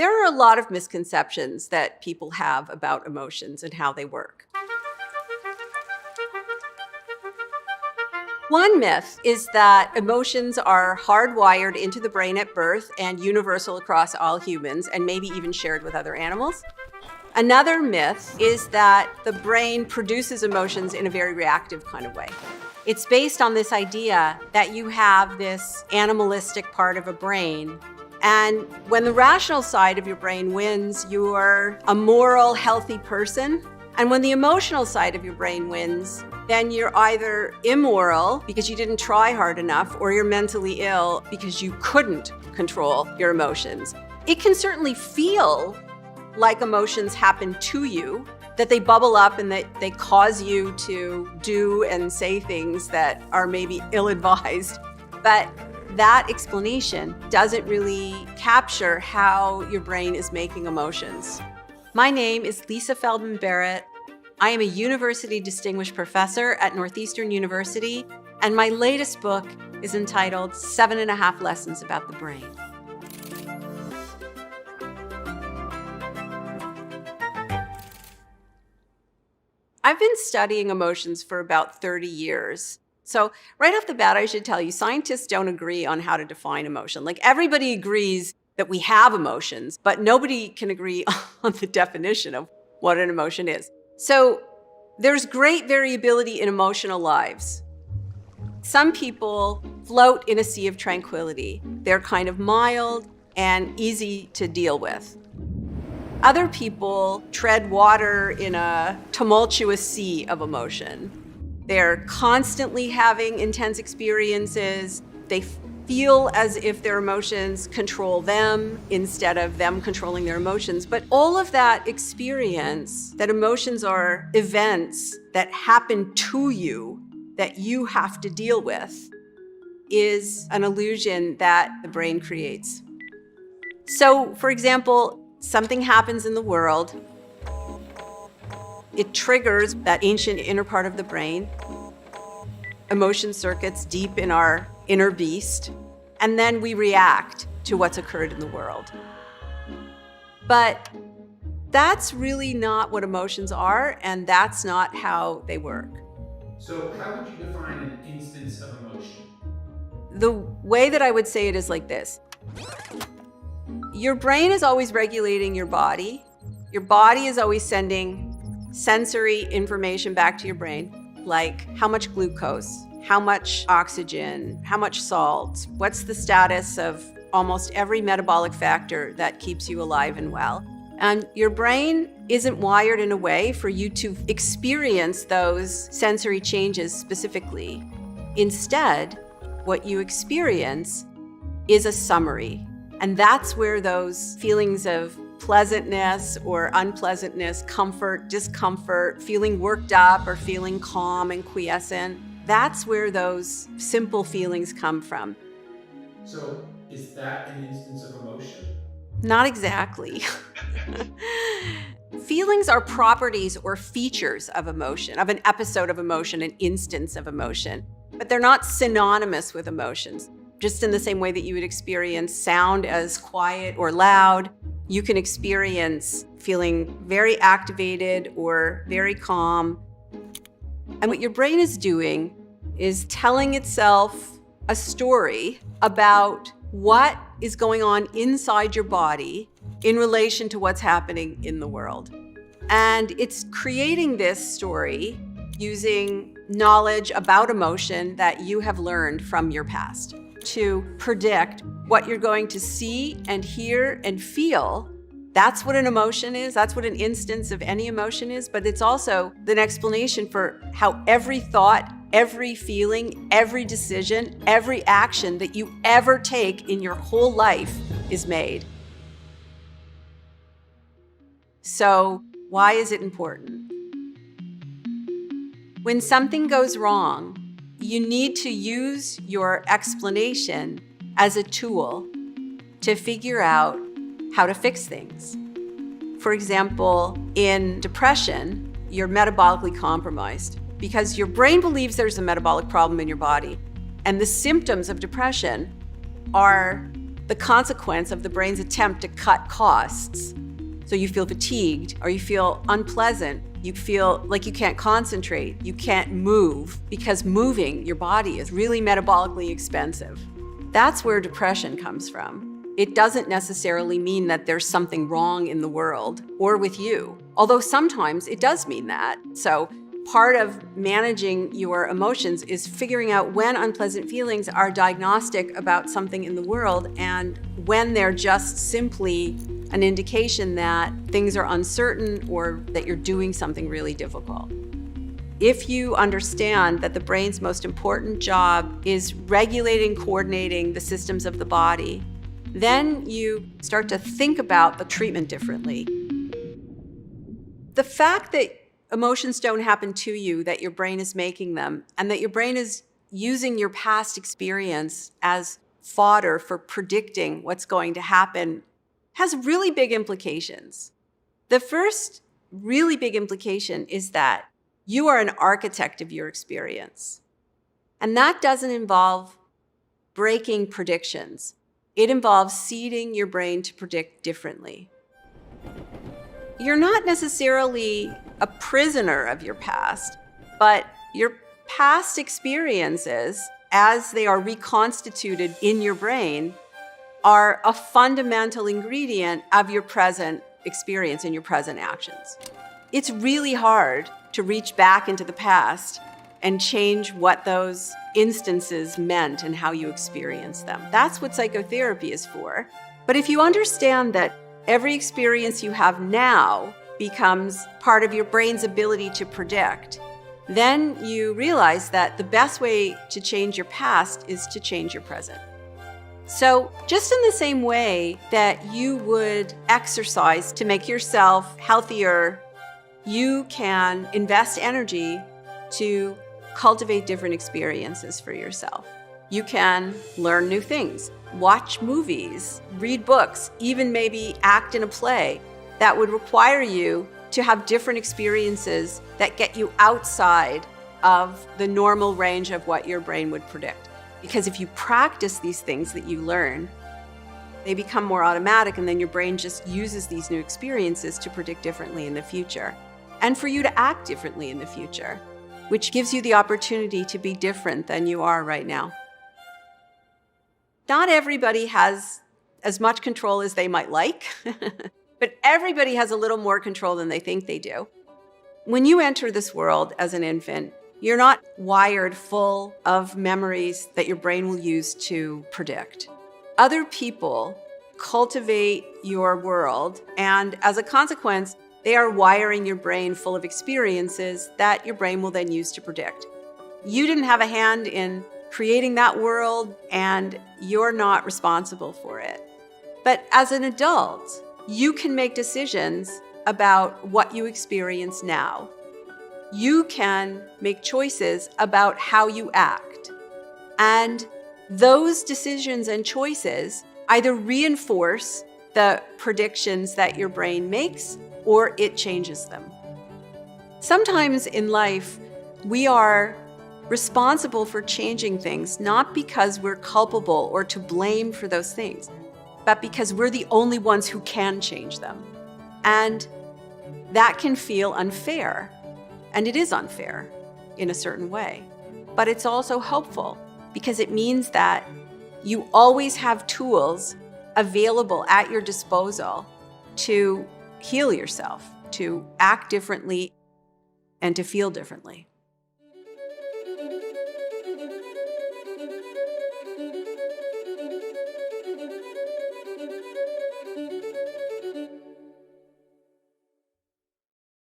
There are a lot of misconceptions that people have about emotions and how they work. One myth is that emotions are hardwired into the brain at birth and universal across all humans, and maybe even shared with other animals. Another myth is that the brain produces emotions in a very reactive kind of way. It's based on this idea that you have this animalistic part of a brain, and when the rational side of your brain wins, you're a moral, healthy person. And when the emotional side of your brain wins, then you're either immoral because you didn't try hard enough, or you're mentally ill because you couldn't control your emotions. It can certainly feel like emotions happen to you, that they bubble up and that they cause you to do and say things that are maybe ill-advised. But that explanation doesn't really capture how your brain is making emotions. My name is Lisa Feldman Barrett. I am a University Distinguished Professor at Northeastern University, and my latest book is entitled 7.5 Lessons About the Brain. I've been studying emotions for about 30 years. So right off the bat, I should tell you, scientists don't agree on how to define emotion. Like, everybody agrees that we have emotions, but nobody can agree on the definition of what an emotion is. So there's great variability in emotional lives. Some people float in a sea of tranquility. They're kind of mild and easy to deal with. Other people tread water in a tumultuous sea of emotion. They're constantly having intense experiences. They feel as if their emotions control them instead of them controlling their emotions. But all of that experience, that emotions are events that happen to you that you have to deal with, is an illusion that the brain creates. So, for example, something happens in the world. It triggers that ancient inner part of the brain, emotion circuits deep in our inner beast, and then we react to what's occurred in the world. But that's really not what emotions are, and that's not how they work. So how would you define an instance of emotion? The way that I would say it is like this. Your brain is always regulating your body. Your body is always sending sensory information back to your brain, like how much glucose, how much oxygen, how much salt, what's the status of almost every metabolic factor that keeps you alive and well. And your brain isn't wired in a way for you to experience those sensory changes specifically. Instead, what you experience is a summary. And that's where those feelings of pleasantness or unpleasantness, comfort, discomfort, feeling worked up or feeling calm and quiescent, that's where those simple feelings come from. So is that an instance of emotion? Not exactly. Feelings are properties or features of emotion, of an episode of emotion, an instance of emotion, but they're not synonymous with emotions. Just in the same way that you would experience sound as quiet or loud, you can experience feeling very activated or very calm. And what your brain is doing is telling itself a story about what is going on inside your body in relation to what's happening in the world. And it's creating this story using knowledge about emotion that you have learned from your past to predict what you're going to see and hear and feel. That's what an emotion is. That's what an instance of any emotion is. But it's also an explanation for how every thought, every feeling, every decision, every action that you ever take in your whole life is made. So, why is it important? When something goes wrong, you need to use your explanation as a tool to figure out how to fix things. For example, in depression, you're metabolically compromised because your brain believes there's a metabolic problem in your body. And the symptoms of depression are the consequence of the brain's attempt to cut costs. So you feel fatigued, or you feel unpleasant, you feel like you can't concentrate, you can't move, because moving your body is really metabolically expensive. That's where depression comes from. It doesn't necessarily mean that there's something wrong in the world or with you, although sometimes it does mean that. So part of managing your emotions is figuring out when unpleasant feelings are diagnostic about something in the world and when they're just simply an indication that things are uncertain or that you're doing something really difficult. If you understand that the brain's most important job is regulating, coordinating the systems of the body, then you start to think about the treatment differently. The fact that emotions don't happen to you, that your brain is making them, and that your brain is using your past experience as fodder for predicting what's going to happen has really big implications. The first really big implication is that you are an architect of your experience. And that doesn't involve breaking predictions. It involves seeding your brain to predict differently. You're not necessarily a prisoner of your past, but your past experiences, as they are reconstituted in your brain, are a fundamental ingredient of your present experience and your present actions. It's really hard to reach back into the past and change what those instances meant and how you experience them. That's what psychotherapy is for. But if you understand that every experience you have now becomes part of your brain's ability to predict, then you realize that the best way to change your past is to change your present. So just in the same way that you would exercise to make yourself healthier, you can invest energy to cultivate different experiences for yourself. You can learn new things, watch movies, read books, even maybe act in a play that would require you to have different experiences that get you outside of the normal range of what your brain would predict. Because if you practice these things that you learn, they become more automatic, and then your brain just uses these new experiences to predict differently in the future and for you to act differently in the future, which gives you the opportunity to be different than you are right now. Not everybody has as much control as they might like, but everybody has a little more control than they think they do. When you enter this world as an infant, you're not wired full of memories that your brain will use to predict. Other people cultivate your world, and as a consequence, they are wiring your brain full of experiences that your brain will then use to predict. You didn't have a hand in creating that world, and you're not responsible for it. But as an adult, you can make decisions about what you experience now. You can make choices about how you act. And those decisions and choices either reinforce the predictions that your brain makes, or it changes them. Sometimes in life, we are responsible for changing things, not because we're culpable or to blame for those things, but because we're the only ones who can change them. And that can feel unfair. And it is unfair in a certain way. But it's also helpful because it means that you always have tools available at your disposal to heal yourself, to act differently, and to feel differently.